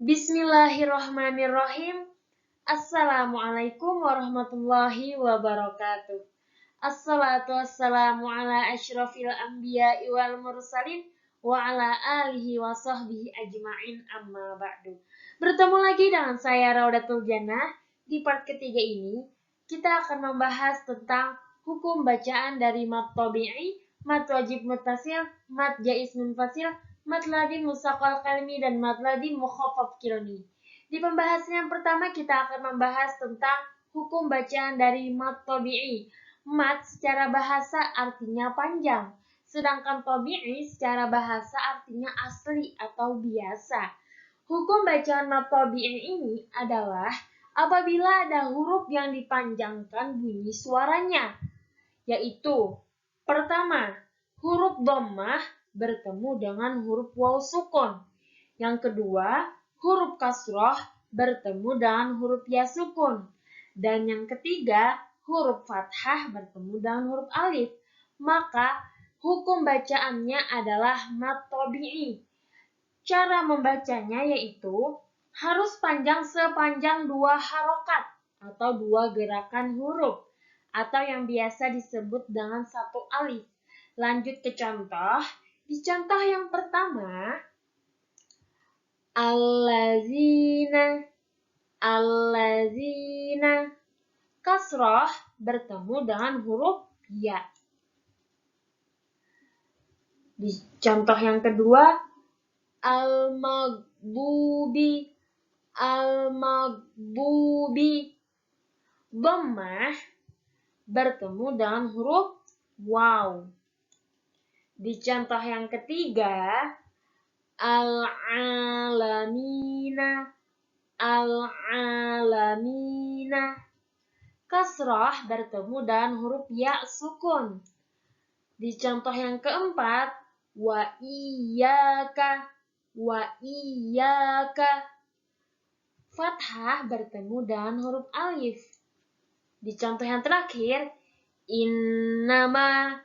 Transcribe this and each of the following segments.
Bismillahirrahmanirrahim. Assalamualaikum warahmatullahi wabarakatuh. Assalatu wassalamu ala asyrafil anbiya'i wal mursalin wa ala alihi wa sahbihi ajma'in amma ba'du. Bertemu lagi dengan saya Raudatul Jannah. Di part ketiga ini kita akan membahas tentang hukum bacaan dari mat tabi'i, mat wajib muttasil, mat jaiz munfasil, mat ladin mustaqal kalimi, dan mat ladin mukhaffaf kilmi. Di pembahasan yang pertama kita akan membahas tentang hukum bacaan dari mat tabi'i. Mat secara bahasa artinya panjang, sedangkan tabi'i secara bahasa artinya asli atau biasa. Hukum bacaan mat tabi'i ini adalah apabila ada huruf yang dipanjangkan bunyi suaranya, yaitu pertama, huruf dhammah bertemu dengan huruf waw sukun. Yang kedua, huruf kasroh bertemu dengan huruf ya sukun. Dan yang ketiga, huruf fathah bertemu dengan huruf alif. Maka hukum bacaannya adalah mat tabi'i. Cara membacanya yaitu harus panjang sepanjang 2 harokat atau 2 gerakan huruf, atau yang biasa disebut dengan 1 alif. Lanjut ke contoh. Di contoh yang pertama, allazina, kasroh bertemu dengan huruf ya. Di contoh yang kedua, al-maghdubi, dhammah bertemu dengan huruf waw. Di contoh yang ketiga, al-alamina, kasroh bertemu dengan huruf ya sukun. Di contoh yang keempat, wa iyyaka, fathah bertemu dengan huruf alif. Di contoh yang terakhir, innama,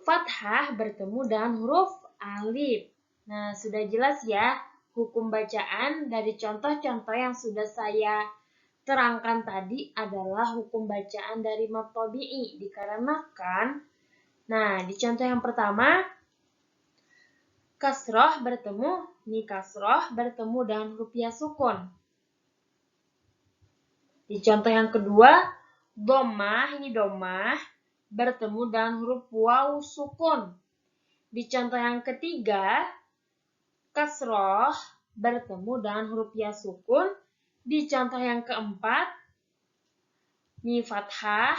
fathah bertemu dengan huruf alif. Nah, sudah jelas ya hukum bacaan dari contoh-contoh yang sudah saya terangkan tadi adalah hukum bacaan dari mat tabi'i. Dikarenakan, nah di contoh yang pertama, kasroh bertemu dengan huruf ya sukun. Di contoh yang kedua, dhammah bertemu dengan huruf waw sukun. Di contoh yang ketiga, kasroh bertemu dengan huruf ya sukun. Di contoh yang keempat, fathah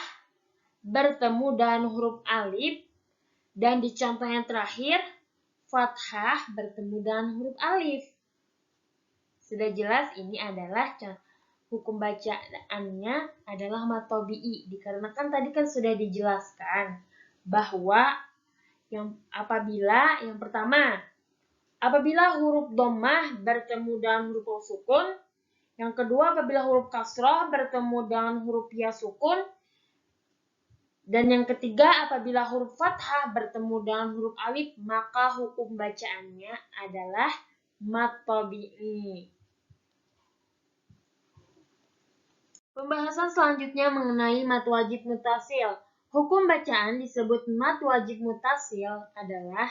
bertemu dengan huruf alif. Dan di contoh yang terakhir, fathah bertemu dengan huruf alif. Sudah jelas ini adalah hukum bacaannya adalah mat tabi'i. Dikarenakan tadi kan sudah dijelaskan bahwa apabila huruf dhammah bertemu dengan huruf waw sukun, yang kedua apabila huruf kasroh bertemu dengan huruf ya sukun, dan yang ketiga apabila huruf fathah bertemu dengan huruf alif, maka hukum bacaannya adalah mat tabi'i. Pembahasan selanjutnya mengenai mat wajib muttasil. Hukum bacaan disebut mat wajib muttasil adalah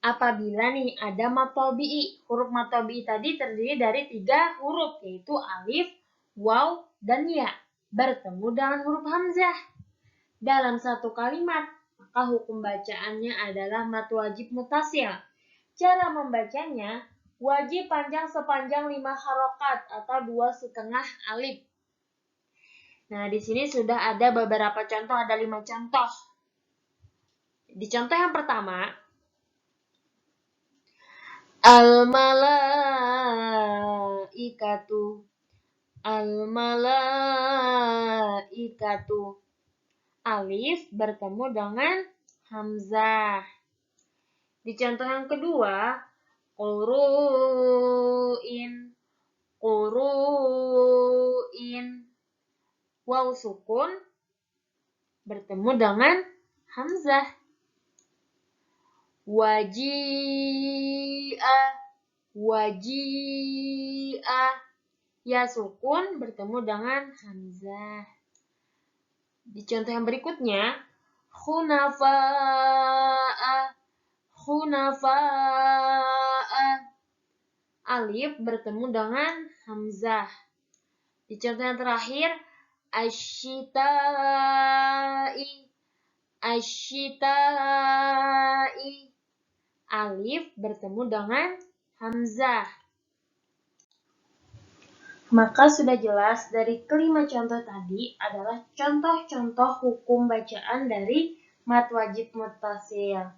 apabila ada mat tabi'i. Huruf mat tabi'i tadi terdiri dari 3 huruf, yaitu alif, waw, dan ya, bertemu dengan huruf hamzah dalam satu kalimat. Maka hukum bacaannya adalah mat wajib muttasil. Cara membacanya wajib panjang sepanjang 5 harokat atau 2,5 alif. Nah, di sini sudah ada beberapa contoh, ada 5 contoh. Di contoh yang pertama, al-malaikatu, alif bertemu dengan hamzah. Di contoh yang kedua, quru'in, waw sukun bertemu dengan hamzah. Wajibun, waji'a. Ya sukun bertemu dengan hamzah. Di contoh yang berikutnya, khunafa'a, khunafa'a. Alif bertemu dengan hamzah. Di contoh yang terakhir, asyita'i, asyita'i. Alif bertemu dengan hamzah. Maka sudah jelas dari kelima contoh tadi adalah contoh-contoh hukum bacaan dari mad wajib muttasil.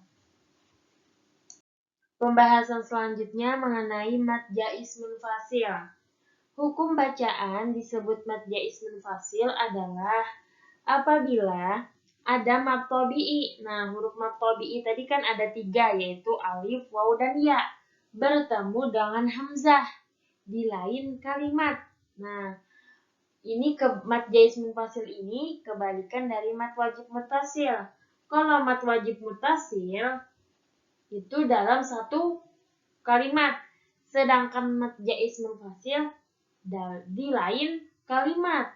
Pembahasan selanjutnya mengenai mad jaiz munfasil. Hukum bacaan disebut mad jaiz munfasil adalah apabila ada mad tabi'i. Nah, huruf mad tabi'i tadi kan ada 3, yaitu alif, waw, dan ya. Bertemu dengan hamzah di lain kalimat. Nah, ini mad jaiz munfasil ini kebalikan dari mad wajib muttasil. Kalau mad wajib muttasil itu dalam satu kalimat, sedangkan mad jaiz munfasil di lain kalimat.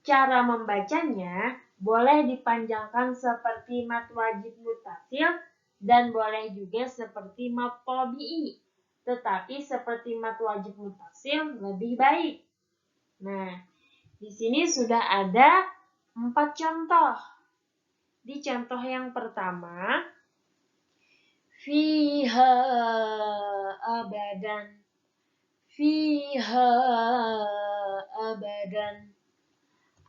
Cara membacanya boleh dipanjangkan seperti mad wajib muttasil dan boleh juga seperti mad tabi'i. Tetapi seperti mad wajib muttasil lebih baik. Nah, di sini sudah ada 4 contoh. Di contoh yang pertama, fiha abadan, fiha abadan.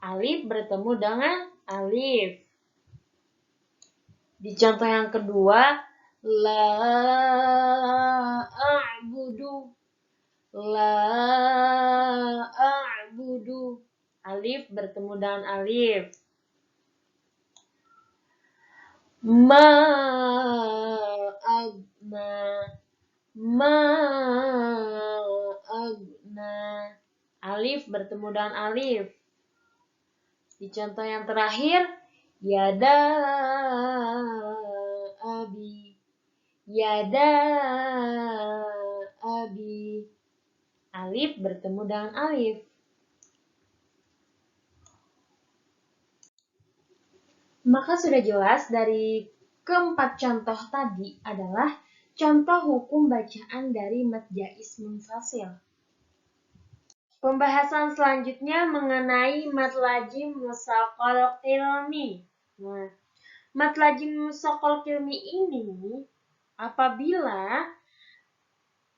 Alif bertemu dengan alif. Di contoh yang kedua, la a'budu, la a'budu. Alif bertemu dengan alif. Ma agna, ma agna. Alif bertemu dengan alif. Di contoh yang terakhir, yada abi, yada abi. Alif bertemu dengan alif. Maka sudah jelas dari keempat contoh tadi adalah contoh hukum bacaan dari mad jaiz munfasil. Pembahasan selanjutnya mengenai mad lazim mutsaqal qilmi. Nah, mad lazim mutsaqal qilmi ini apabila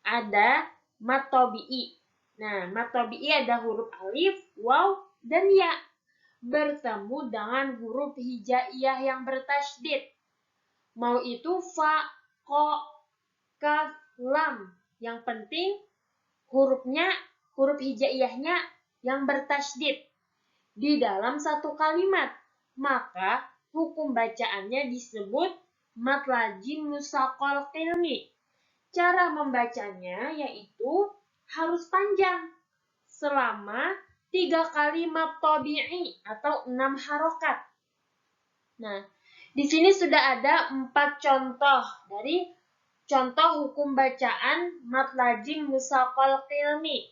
ada mad tabi'i. Nah, mad tabi'i ada huruf alif, waw, dan ya bertemu dengan huruf hijaiyah yang bertasydid. Mau itu fa, ko, kaf, lam. Yang penting huruf hijaiyahnya yang bertasydid di dalam satu kalimat. Maka hukum bacaannya disebut mad lazim mutsaqal qilmi. Cara membacanya yaitu harus panjang selama 3 kali mad tabi'i atau 6 harokat. Nah, di sini sudah ada 4 contoh dari contoh hukum bacaan mad lazim mutsaqal qilmi.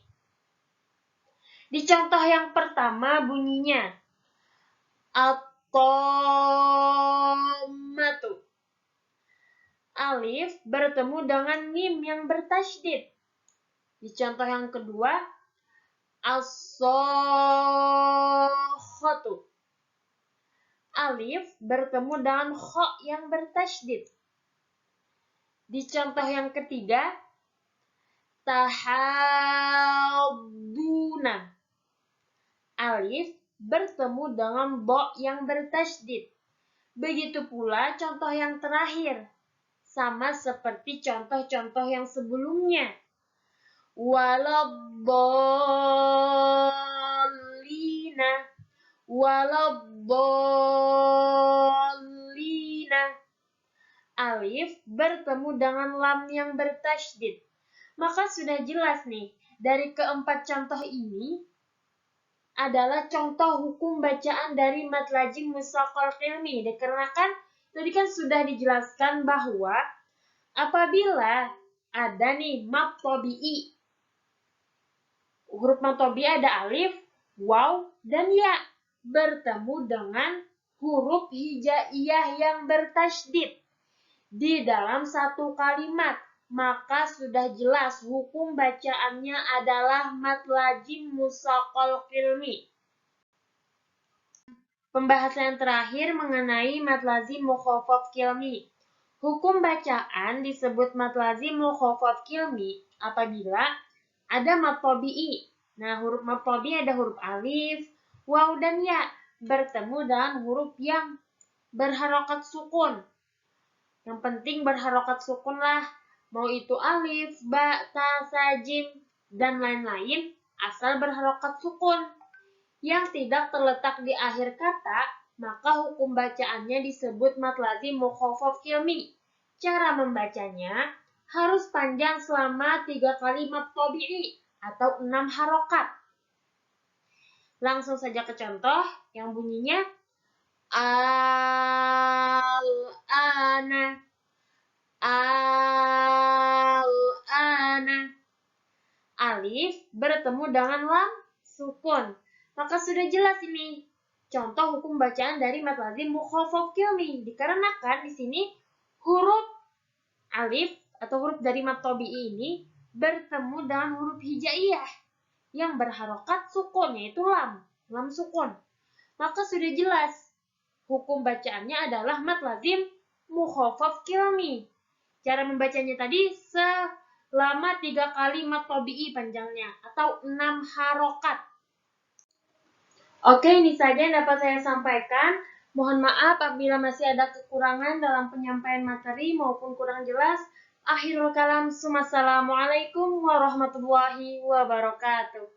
Di contoh yang pertama bunyinya at-tammatu. Alif bertemu dengan mim yang bertasydid. Di contoh yang kedua, as-sakhatu. Alif bertemu dengan kha yang bertasydid. Di contoh yang ketiga, tahadduna. Alif bertemu dengan bo yang bertasydid. Begitu pula contoh yang terakhir, sama seperti contoh-contoh yang sebelumnya. Waladdallina, waladdallina. Alif bertemu dengan lam yang bertasydid. Maka sudah jelas nih, dari keempat contoh ini adalah contoh hukum bacaan dari mad lazim mutsaqal qilmi. Dikarenakan Tadi kan sudah dijelaskan bahwa apabila ada nih mad tabi'i, huruf mad tabi'i ada alif, waw, dan ya bertemu dengan huruf hijaiyah yang bertasydid di dalam satu kalimat, maka sudah jelas hukum bacaannya adalah mad lazim mushaqal qilmi. Pembahasan yang terakhir mengenai mad lazim mukhaffaf qilmi. Hukum bacaan disebut mad lazim mukhaffaf qilmi apabila ada mad tabi'i. Nah, huruf mad tabi'i ada huruf alif, waw, dan ya bertemu dengan huruf yang berharokat sukun. Yang penting berharokat sukun lah. Mau itu alif, ba, ta, sa, jim, dan lain-lain, asal berharokat sukun. Yang tidak terletak di akhir kata, maka hukum bacaannya disebut mad lazim mukhaffaf qilmi. Cara membacanya harus panjang selama 3 kali mad tabi'i atau 6 harokat. Langsung saja ke contoh yang bunyinya al-ana, al-ana. Alif bertemu dengan lam sukun. Maka sudah jelas ini contoh hukum bacaan dari mad lazim mukhaffaf qilmi. Dikarenakan di sini huruf alif atau huruf dari mad tabi'i ini bertemu dengan huruf hijaiyah yang berharokat sukun, yaitu lam sukun. Maka sudah jelas hukum bacaannya adalah mad lazim mukhaffaf qilmi. Cara membacanya tadi selama 3 kali mad tabi'i panjangnya atau 6 harokat. Oke, ini saja yang dapat saya sampaikan. Mohon maaf apabila masih ada kekurangan dalam penyampaian materi maupun kurang jelas. Akhirul kalam, wassalamualaikum warahmatullahi wabarakatuh.